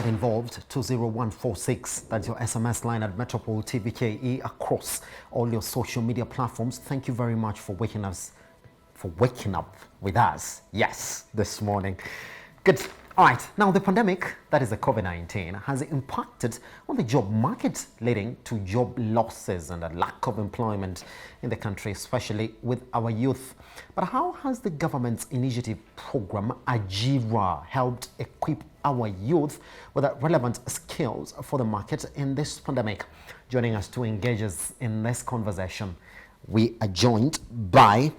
Get involved, 20146. That's your SMS line at Metropol TVKE across all your social media platforms. Thank you very much for waking up with us. Yes, this morning. Good. All right. Now, the pandemic, that is the COVID-19, has impacted on the job market, leading to job losses and a lack of employment in the country, especially with our youth. But how has the government's initiative program, Ajira, helped equip our youth with the relevant skills for the market in this pandemic? Joining us to engage us in this conversation, we are joined by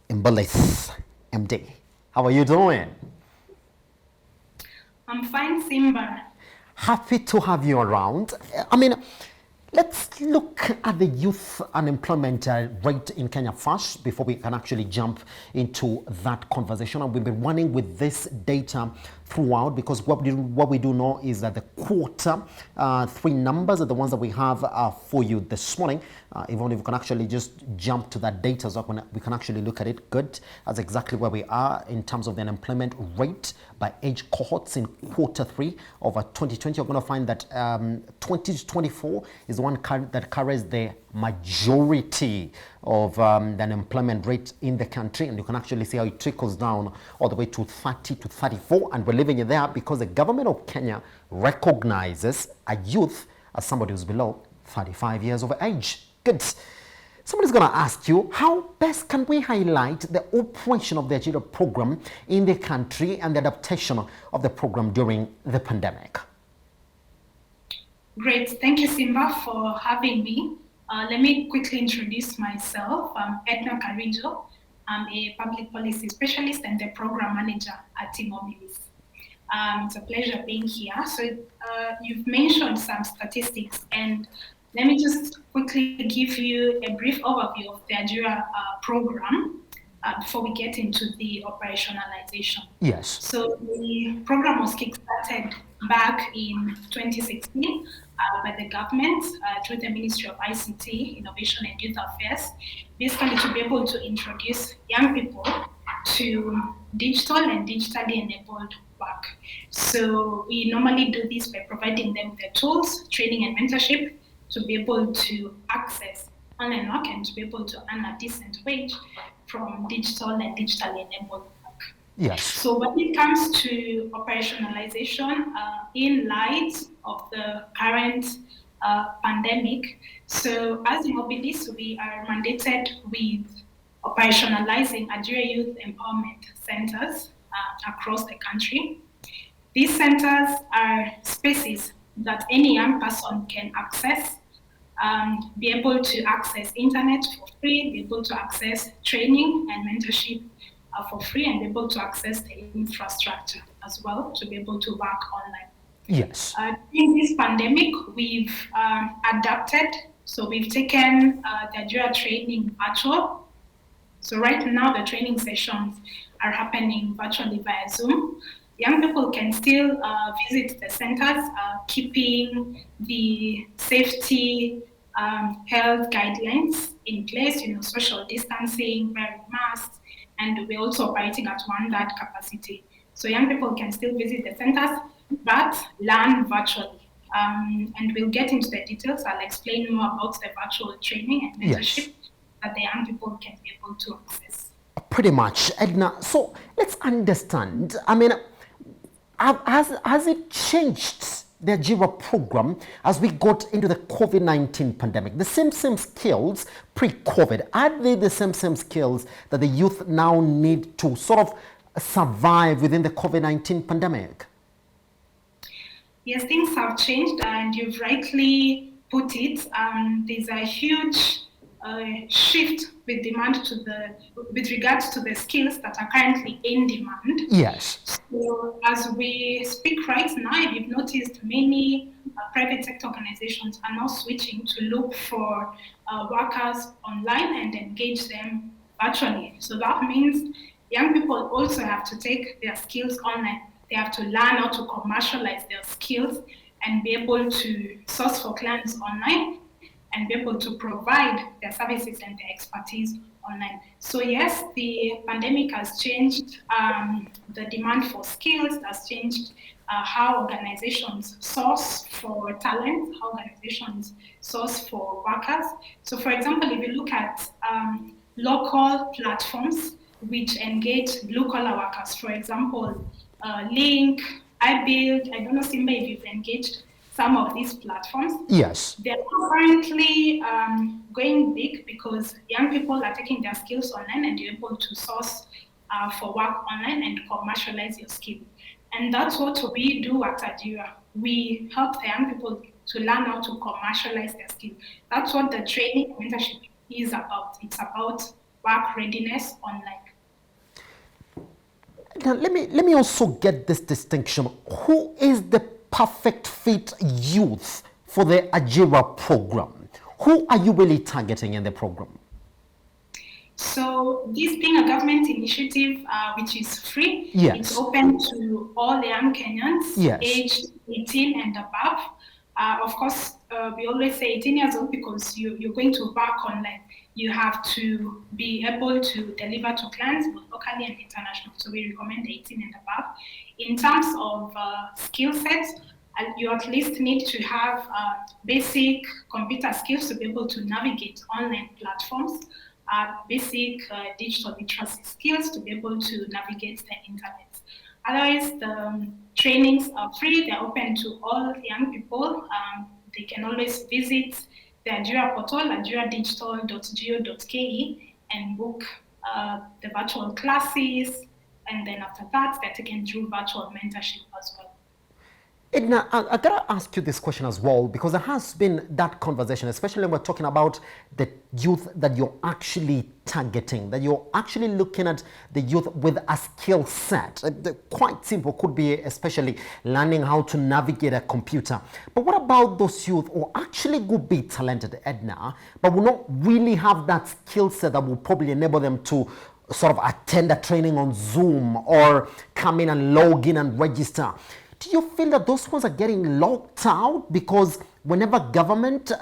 Mbalith, MD. How are you doing? I'm fine, Simba. Happy to have you around. I mean, let's look at the youth unemployment rate in Kenya first before we can actually jump into that conversation. And we've been running with this data throughout, because what we do know is that the quarter three numbers are the ones that we have for you this morning. Even if we can actually just jump to that data, so we can actually look at it. Good. That's exactly where we are in terms of the unemployment rate by age cohorts in quarter three of 2020. You're going to find that 20 to 24 is the one that carries the majority of the unemployment rate in the country, and you can actually see how it trickles down all the way to 30 to 34, and we're leaving it there because the government of Kenya recognizes a youth as somebody who's below 35 years of age. Good. Somebody's going to ask you, how best can we highlight the operation of the Ajira program in the country and the adaptation of the program during the pandemic? Great. Thank you, Simba, for having me. Let me quickly introduce myself. I'm Edna Karijo. I'm a public policy specialist and the program manager at Immobilis. It's a pleasure being here. So you've mentioned some statistics, and let me just quickly give you a brief overview of the Ajira program before we get into the operationalization. Yes. So the program was kickstarted back in 2016 by the government through the Ministry of ICT, Innovation and Youth Affairs, basically to be able to introduce young people to digital and digitally enabled work. So we normally do this by providing them the tools, training and mentorship to be able to access online work and to be able to earn a decent wage from digital and digitally enabled work. Yes. So when it comes to operationalization in light of the current pandemic, so as Immobilis, we are mandated with operationalizing Ajira Youth Empowerment Centers across the country. These centers are spaces that any young person can access, be able to access internet for free, be able to access training and mentorship for free, and be able to access the infrastructure as well to be able to work online. Yes. During this pandemic, we've adapted. So we've taken the Ajira training virtual. So right now, the training sessions are happening virtually via Zoom. Young people can still visit the centers, keeping the safety health guidelines in place, social distancing, wearing masks, and we're also operating at 1/3 capacity. So young people can still visit the centers, but learn virtually. And we'll get into the details. I'll explain more about the virtual training and mentorship that the young people can be able to access. Pretty much, Edna. So let's understand. I mean, has it changed the Ajira program as we got into the COVID-19 pandemic? The same skills pre-COVID, are they the same skills that the youth now need to sort of survive within the COVID-19 pandemic? Yes, things have changed, and you've rightly put it. There's a huge shift with regards to the skills that are currently in demand. Yes. So as we speak right now, you've noticed many private sector organizations are now switching to look for workers online and engage them virtually. So that means young people also have to take their skills online. They have to learn how to commercialize their skills and be able to source for clients online and be able to provide their services and their expertise online. So yes, the pandemic has changed the demand for skills, has changed how organizations source for talent, how organizations source for workers. So for example, if you look at local platforms which engage blue-collar workers, for example, Link, I don't know, Simba, if you've engaged some of these platforms. Yes. They're currently going big because young people are taking their skills online and you're able to source for work online and commercialize your skill. And that's what we do at Adira. We help the young people to learn how to commercialize their skill. That's what the training mentorship is about. It's about work readiness online. Now, let me also get this distinction. Who is the perfect fit youth for the Ajira program? Who are you really targeting in the program? So this being a government initiative, which is free, yes. It's open to all young Kenyans yes. aged 18 and above. Of course, we always say 18 years old because you're going to work online. You have to be able to deliver to clients both locally and international. So we recommend 18 and above. In terms of skill sets, you at least need to have basic computer skills to be able to navigate online platforms, basic digital literacy skills to be able to navigate the internet. Otherwise, the trainings are free. They're open to all young people. They can always visit the Ajira portal, ajiradigital.go.ke, and book the virtual classes. And then after that, they're taken through virtual mentorship as well. Edna, I gotta ask you this question as well, because there has been that conversation, especially when we're talking about the youth that you're actually targeting, that you're actually looking at the youth with a skill set. Quite simple, could be especially learning how to navigate a computer. But what about those youth who actually would be talented, Edna, but will not really have that skill set that will probably enable them to sort of attend a training on Zoom or come in and log in and register? Do you feel that those ones are getting locked out? Because whenever government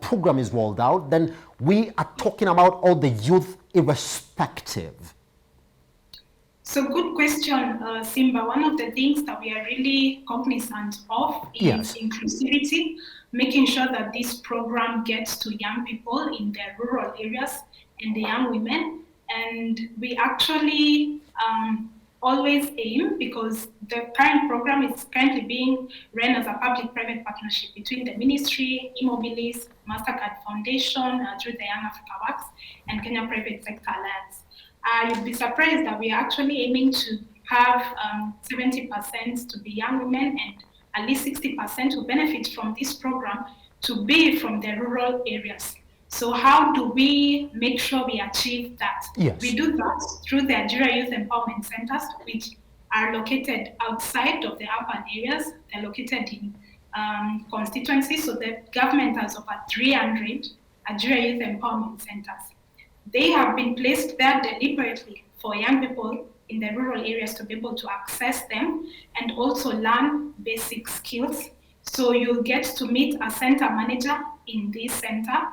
program is rolled out, then we are talking about all the youth irrespective. So good question, Simba. One of the things that we are really cognizant of is yes. inclusivity, making sure that this program gets to young people in the rural areas and the young women. And we actually always aim, because the current program is currently being run as a public-private partnership between the Ministry, Immobilis, MasterCard Foundation, through the Young Africa Works, and Kenya Private Sector Alliance. You'd be surprised that we are actually aiming to have 70% to be young women and at least 60% who benefit from this program to be from the rural areas. So how do we make sure we achieve that? Yes. We do that through the Ajira Youth Empowerment Centers, which are located outside of the urban areas. They're located in constituencies. So the government has over 300 Ajira Youth Empowerment Centers. They have been placed there deliberately for young people in the rural areas to be able to access them and also learn basic skills. So you'll get to meet a center manager in this center,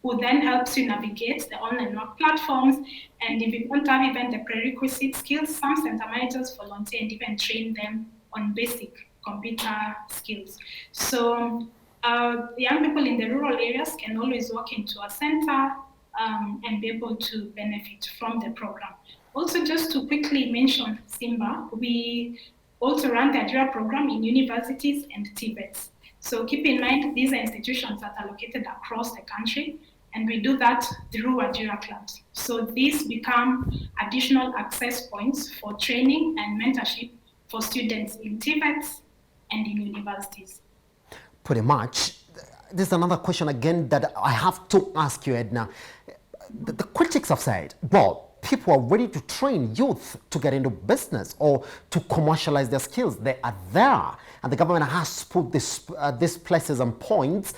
who then helps you navigate the online work platforms. And if you don't have even the prerequisite skills, some center managers volunteer and even train them on basic computer skills. So the young people in the rural areas can always walk into a center and be able to benefit from the program. Also, just to quickly mention, Simba, we also run the Ajira program in universities and TVETs. So keep in mind, these are institutions that are located across the country, and we do that through Ajira clubs. So these become additional access points for training and mentorship for students in TVETs and in universities. Pretty much. This is another question again that I have to ask you, Edna. The critics have said, well, people are ready to train youth to get into business or to commercialize their skills. They are there, and the government has put these places and points.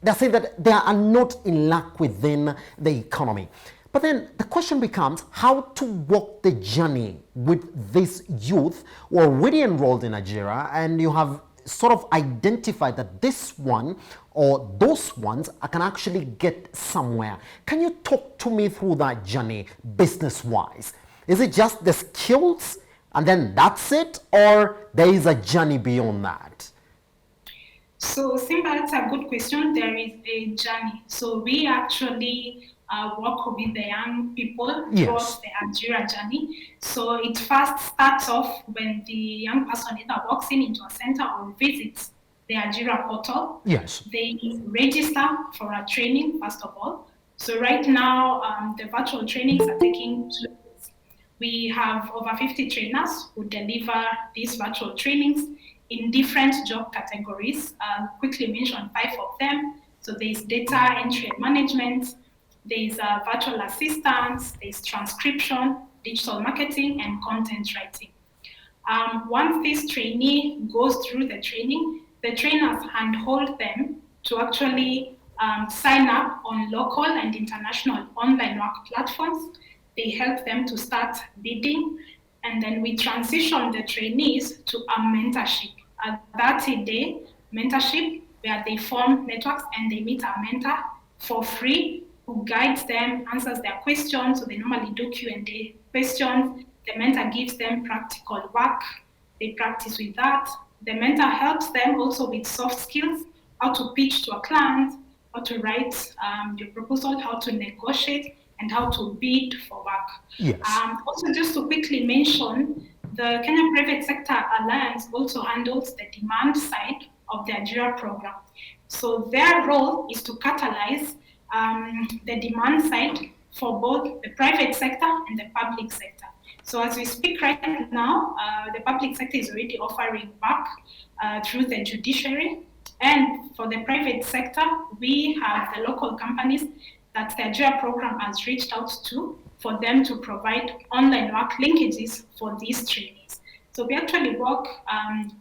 They say that they are not in luck within the economy. But then the question becomes how to walk the journey with this youth who are already enrolled in Nigeria, and you have sort of identify that this one or those ones I can actually get somewhere. Can you talk to me through that journey business wise? Is it just the skills and then that's it, or there is a journey beyond that? So, Simba, that's a good question. There is a journey. So, we actually work with the young people Yes. throughout the Algeria journey. So, it first starts off when the young person either walks in into a center or visits the Algeria portal. Yes. They register for a training, first of all. So, right now, the virtual trainings are taking 2 weeks. We have over 50 trainers who deliver these virtual trainings in different job categories. I'll quickly mention 5 of them. So there's data entry and management, there's virtual assistance, there's transcription, digital marketing, and content writing. Once this trainee goes through the training, the trainers handhold them to actually sign up on local and international online work platforms. They help them to start bidding, and then we transition the trainees to a mentorship, a 30-day mentorship where they form networks and they meet a mentor for free who guides them, answers their questions. So they normally do Q&A questions. The mentor gives them practical work. They practice with that. The mentor helps them also with soft skills, how to pitch to a client, how to write your proposal, how to negotiate, and how to bid for work. Yes. Also, just to quickly mention, the Kenya Private Sector Alliance also handles the demand side of the Algeria program. So their role is to catalyze the demand side for both the private sector and the public sector. So as we speak right now, the public sector is already offering work through the judiciary. And for the private sector, we have the local companies that the Algeria program has reached out to for them to provide online work linkages for these trainees. So we actually work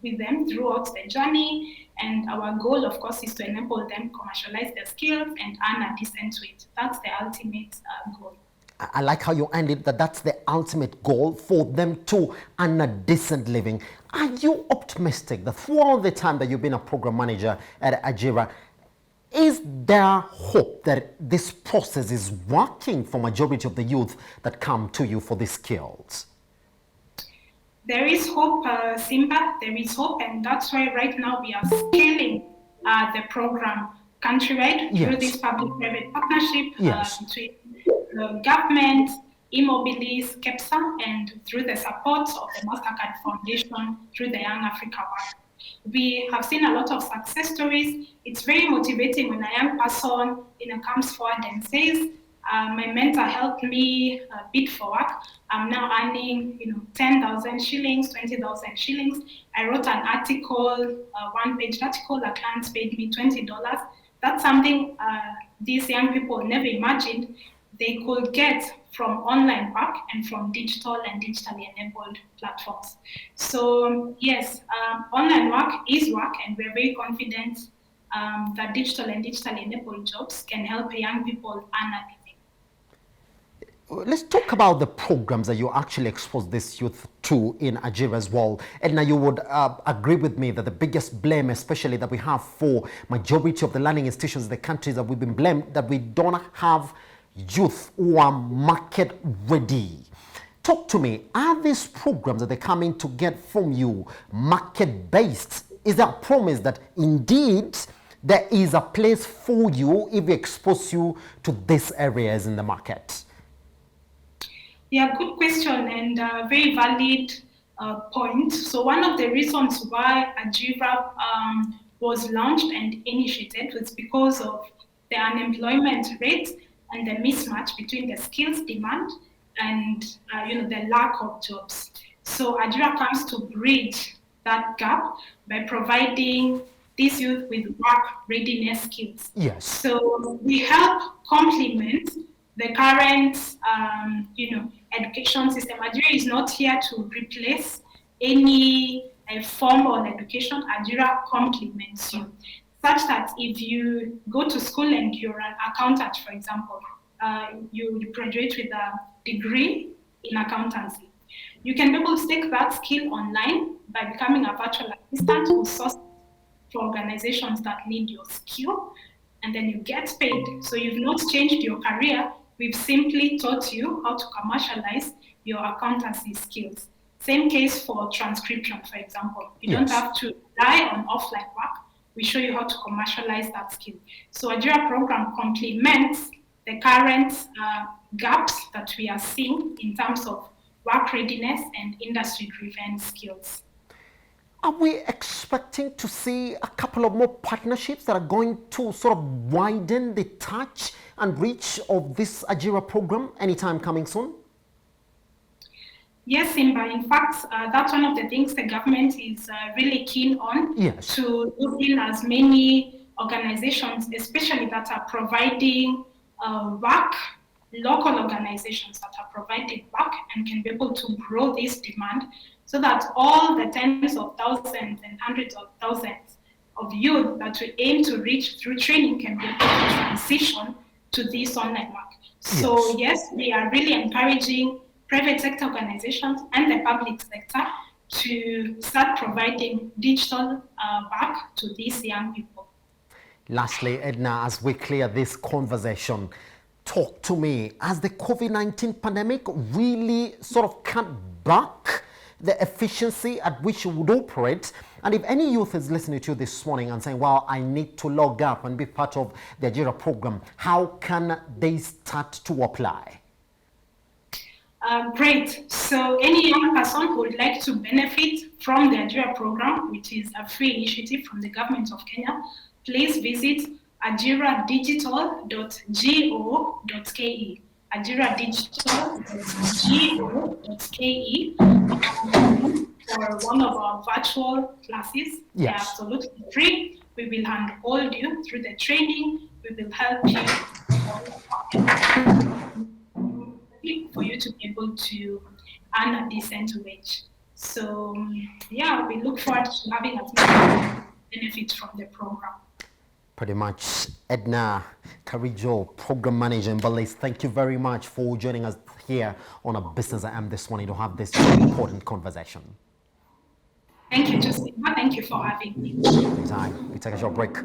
with them throughout the journey, and our goal, of course, is to enable them commercialize their skills and earn a decent wage. That's the ultimate goal. I like how you ended that that's the ultimate goal for them to earn a decent living. Are you optimistic that throughout the time that you've been a program manager at Algeria, is there hope that this process is working for majority of the youth that come to you for these skills? There is hope, Simba. There is hope, and that's why right now we are scaling the program countrywide through this public-private partnership between the government, Immobilis, KEPSA, and through the support of the Mastercard Foundation through the Young Africa Work. We have seen a lot of success stories. It's very motivating when a young person comes forward and says, my mentor helped me bid for work. I'm now earning 10,000 shillings, 20,000 shillings. I wrote an article, one-page article, a client paid me $20. That's something these young people never imagined they could get from online work and from digital and digitally enabled platforms. So yes, online work is work, and we're very confident that digital and digitally enabled jobs can help young people earn a living. Let's talk about the programs that you actually expose this youth to in Algeria as well. And now you would agree with me that the biggest blame, especially that we have for majority of the learning institutions in the countries that we've been blamed, that we don't have youth who are market ready. Talk to me, are these programs that they're coming to get from you market based? Is there a promise that indeed there is a place for you if we expose you to these areas in the market? Yeah, good question, and very valid point. So one of the reasons why Algeria was launched and initiated was because of the unemployment rate and the mismatch between the skills demand and the lack of jobs. So Algeria comes to bridge that gap by providing these youth with work readiness skills. Yes. So we help complement the current education system. Algeria is not here to replace any formal education. Algeria complements you, such that if you go to school and you're an accountant, for example, you graduate with a degree in accountancy, you can be able to take that skill online by becoming a virtual assistant who sources for organizations that need your skill, and then you get paid. So you've not changed your career. We've simply taught you how to commercialize your accountancy skills. Same case for transcription, for example. You don't have to rely on offline work. We show you how to commercialize that skill. So a JIRA program complements the current gaps that we are seeing in terms of work readiness and industry-driven skills. Are we expecting to see a couple of more partnerships that are going to sort of widen the touch and reach of this JIRA program anytime coming soon? Yes, Simba. In fact, that's one of the things the government is really keen on, to look in as many organizations, especially that are providing work, local organizations that are providing work and can be able to grow this demand, so that all the tens of thousands and hundreds of thousands of youth that we aim to reach through training can be able to transition to this online work. So yes, we are really encouraging private sector organizations and the public sector to start providing digital work to these young people. Lastly, Edna, as we clear this conversation, talk to me. Has the COVID-19 pandemic really sort of cut back the efficiency at which you would operate? And if any youth is listening to you this morning and saying, well, I need to log up and be part of the JIRA program, how can they start to apply? Great. So any young person who would like to benefit from the JIRA program, which is a free initiative from the government of Kenya, please visit ajiradigital.go.ke. ajiradigital.go.ke for one of our virtual classes. They're absolutely free. We will handhold you through the training. We will help you for you to be able to earn a decent wage. So yeah, we look forward to having as many benefits from the program. Pretty much. Edna Karijo, Program Manager in Belize, thank you very much for joining us here on A Business I Am this morning to have this very important conversation. Thank you, Justin. Thank you for having me. Anytime. We take a short break.